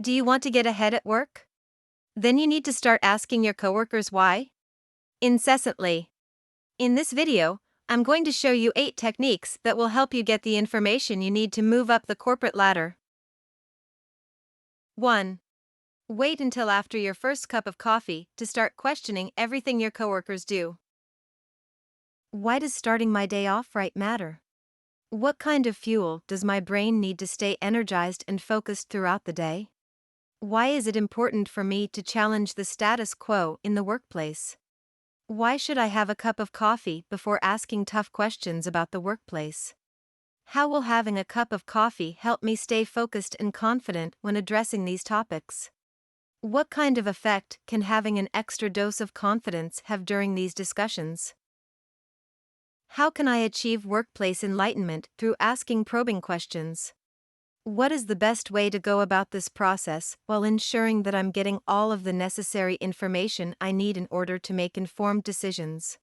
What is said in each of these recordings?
Do you want to get ahead at work? Then you need to start asking your coworkers why. Incessantly. In this video, I'm going to show you 8 techniques that will help you get the information you need to move up the corporate ladder. 1. Wait until after your first cup of coffee to start questioning everything your coworkers do. Why does starting my day off right matter? What kind of fuel does my brain need to stay energized and focused throughout the day? Why is it important for me to challenge the status quo in the workplace? Why should I have a cup of coffee before asking tough questions about the workplace? How will having a cup of coffee help me stay focused and confident when addressing these topics? What kind of effect can having an extra dose of confidence have during these discussions? How can I achieve workplace enlightenment through asking probing questions? What is the best way to go about this process while ensuring that I'm getting all of the necessary information I need in order to make informed decisions?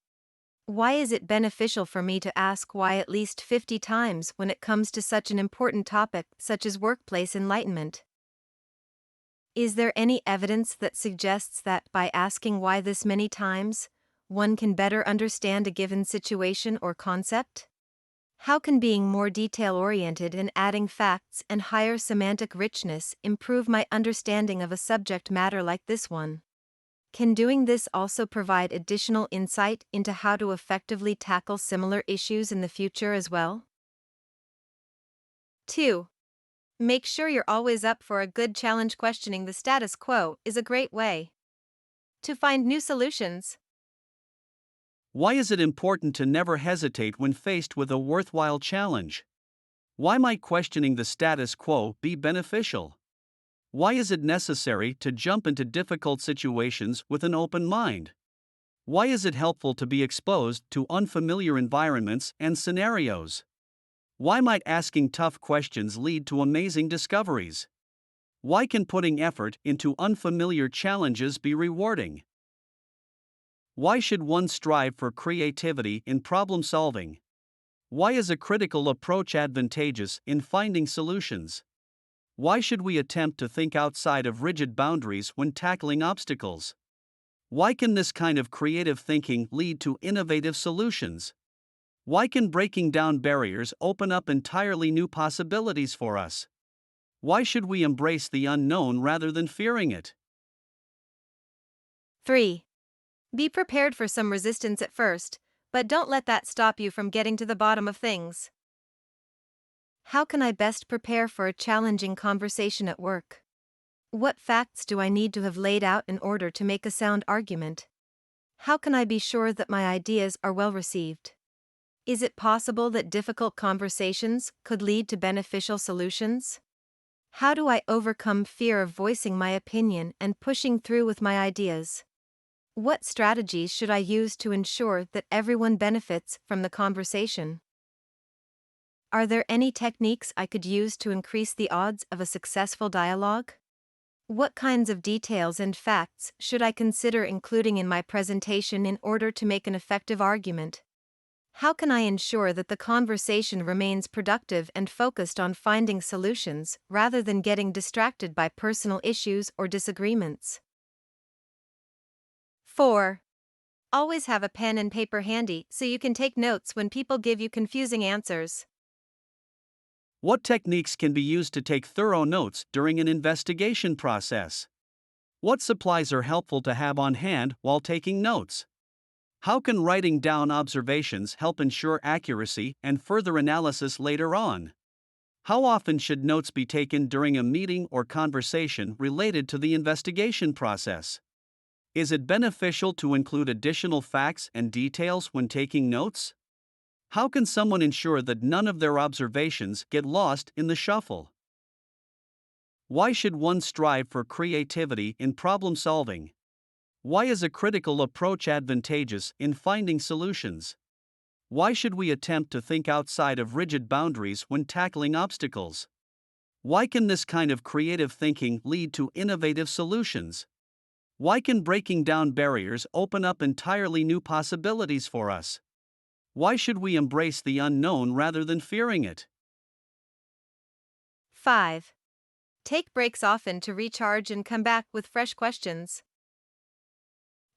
Why is it beneficial for me to ask why at least 50 times when it comes to such an important topic such as workplace enlightenment? Is there any evidence that suggests that by asking why this many times, one can better understand a given situation or concept? How can being more detail-oriented and adding facts and higher semantic richness improve my understanding of a subject matter like this one? Can doing this also provide additional insight into how to effectively tackle similar issues in the future as well? 2. Make sure you're always up for a good challenge. Questioning the status quo is a great way to find new solutions. Why is it important to never hesitate when faced with a worthwhile challenge? Why might questioning the status quo be beneficial? Why is it necessary to jump into difficult situations with an open mind? Why is it helpful to be exposed to unfamiliar environments and scenarios? Why might asking tough questions lead to amazing discoveries? Why can putting effort into unfamiliar challenges be rewarding? Why should one strive for creativity in problem solving? Why is a critical approach advantageous in finding solutions? Why should we attempt to think outside of rigid boundaries when tackling obstacles? Why can this kind of creative thinking lead to innovative solutions? Why can breaking down barriers open up entirely new possibilities for us? Why should we embrace the unknown rather than fearing it? 3. Be prepared for some resistance at first, but don't let that stop you from getting to the bottom of things. How can I best prepare for a challenging conversation at work? What facts do I need to have laid out in order to make a sound argument? How can I be sure that my ideas are well received? Is it possible that difficult conversations could lead to beneficial solutions? How do I overcome fear of voicing my opinion and pushing through with my ideas? What strategies should I use to ensure that everyone benefits from the conversation? Are there any techniques I could use to increase the odds of a successful dialogue? What kinds of details and facts should I consider including in my presentation in order to make an effective argument? How can I ensure that the conversation remains productive and focused on finding solutions rather than getting distracted by personal issues or disagreements? 4. Always have a pen and paper handy so you can take notes when people give you confusing answers. What techniques can be used to take thorough notes during an investigation process? What supplies are helpful to have on hand while taking notes? How can writing down observations help ensure accuracy and further analysis later on? How often should notes be taken during a meeting or conversation related to the investigation process? Is it beneficial to include additional facts and details when taking notes? How can someone ensure that none of their observations get lost in the shuffle? Why should one strive for creativity in problem solving? Why is a critical approach advantageous in finding solutions? Why should we attempt to think outside of rigid boundaries when tackling obstacles? Why can this kind of creative thinking lead to innovative solutions? Why can breaking down barriers open up entirely new possibilities for us? Why should we embrace the unknown rather than fearing it? 5. Take breaks often to recharge and come back with fresh questions.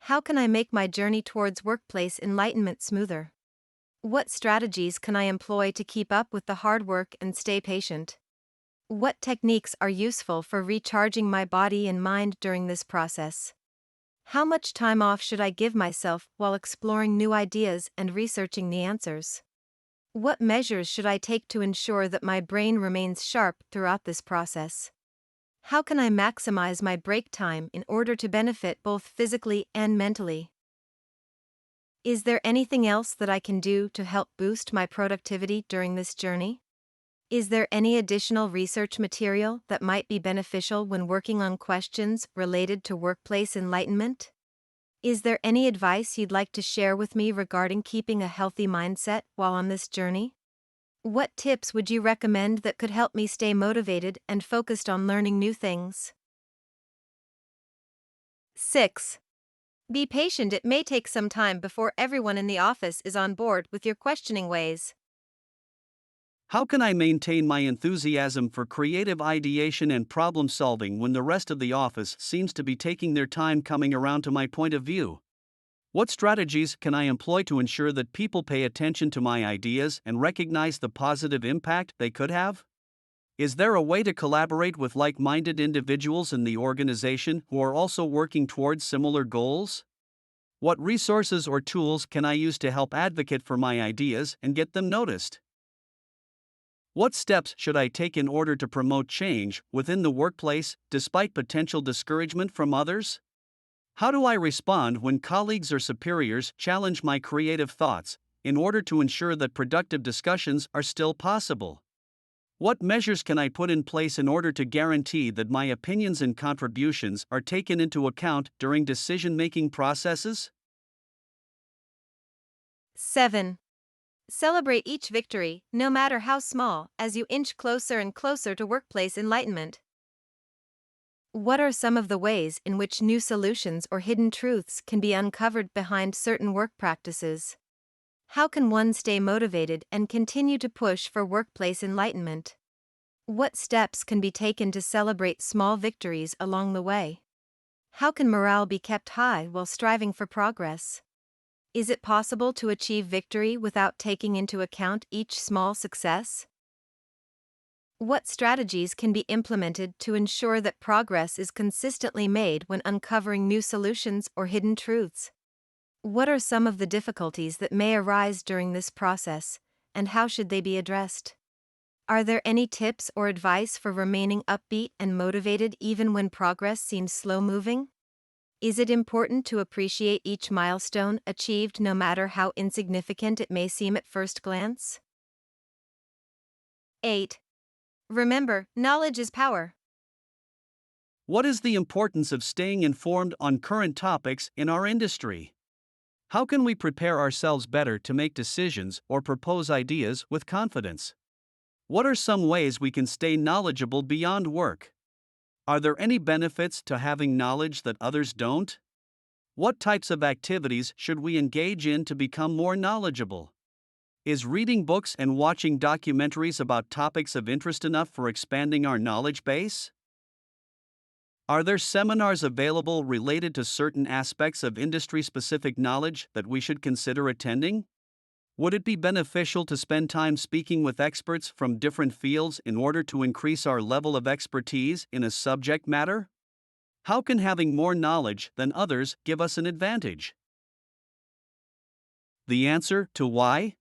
How can I make my journey towards workplace enlightenment smoother? What strategies can I employ to keep up with the hard work and stay patient? What techniques are useful for recharging my body and mind during this process? How much time off should I give myself while exploring new ideas and researching the answers? What measures should I take to ensure that my brain remains sharp throughout this process? How can I maximize my break time in order to benefit both physically and mentally? Is there anything else that I can do to help boost my productivity during this journey? Is there any additional research material that might be beneficial when working on questions related to workplace enlightenment? Is there any advice you'd like to share with me regarding keeping a healthy mindset while on this journey? What tips would you recommend that could help me stay motivated and focused on learning new things? 6. Be patient. It may take some time before everyone in the office is on board with your questioning ways. How can I maintain my enthusiasm for creative ideation and problem solving when the rest of the office seems to be taking their time coming around to my point of view? What strategies can I employ to ensure that people pay attention to my ideas and recognize the positive impact they could have? Is there a way to collaborate with like minded individuals in the organization who are also working towards similar goals? What resources or tools can I use to help advocate for my ideas and get them noticed? What steps should I take in order to promote change within the workplace despite potential discouragement from others? How do I respond when colleagues or superiors challenge my creative thoughts in order to ensure that productive discussions are still possible? What measures can I put in place in order to guarantee that my opinions and contributions are taken into account during decision making processes? 7. Celebrate each victory, no matter how small, as you inch closer and closer to workplace enlightenment. What are some of the ways in which new solutions or hidden truths can be uncovered behind certain work practices? How can one stay motivated and continue to push for workplace enlightenment? What steps can be taken to celebrate small victories along the way? How can morale be kept high while striving for progress? Is it possible to achieve victory without taking into account each small success? What strategies can be implemented to ensure that progress is consistently made when uncovering new solutions or hidden truths? What are some of the difficulties that may arise during this process, and how should they be addressed? Are there any tips or advice for remaining upbeat and motivated even when progress seems slow moving? Is it important to appreciate each milestone achieved no matter how insignificant it may seem at first glance? 8. Remember, knowledge is power. What is the importance of staying informed on current topics in our industry? How can we prepare ourselves better to make decisions or propose ideas with confidence? What are some ways we can stay knowledgeable beyond work? Are there any benefits to having knowledge that others don't? What types of activities should we engage in to become more knowledgeable? Is reading books and watching documentaries about topics of interest enough for expanding our knowledge base? Are there seminars available related to certain aspects of industry specific knowledge that we should consider attending? Would it be beneficial to spend time speaking with experts from different fields in order to increase our level of expertise in a subject matter? How can having more knowledge than others give us an advantage? The answer to why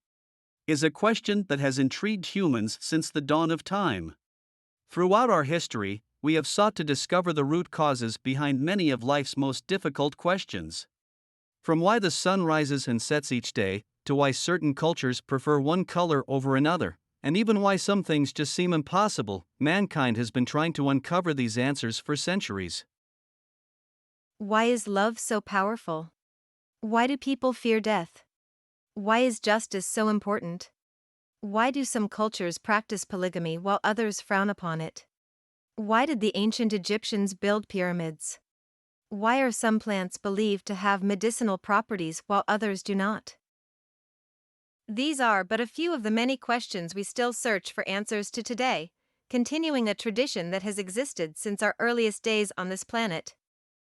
is a question that has intrigued humans since the dawn of time. Throughout our history, we have sought to discover the root causes behind many of life's most difficult questions. From why the sun rises and sets each day, to why certain cultures prefer one color over another, and even why some things just seem impossible, mankind has been trying to uncover these answers for centuries. Why is love so powerful? Why do people fear death? Why is justice so important? Why do some cultures practice polygamy while others frown upon it? Why did the ancient Egyptians build pyramids? Why are some plants believed to have medicinal properties while others do not? These are but a few of the many questions we still search for answers to today. continuing a tradition that has existed since our earliest days on this planet.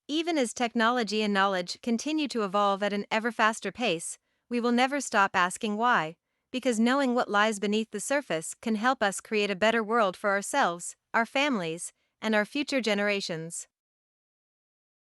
Even as technology and knowledge continue to evolve at an ever faster pace, we will never stop asking why, because knowing what lies beneath the surface can help us create a better world for ourselves, our families, and our future generations.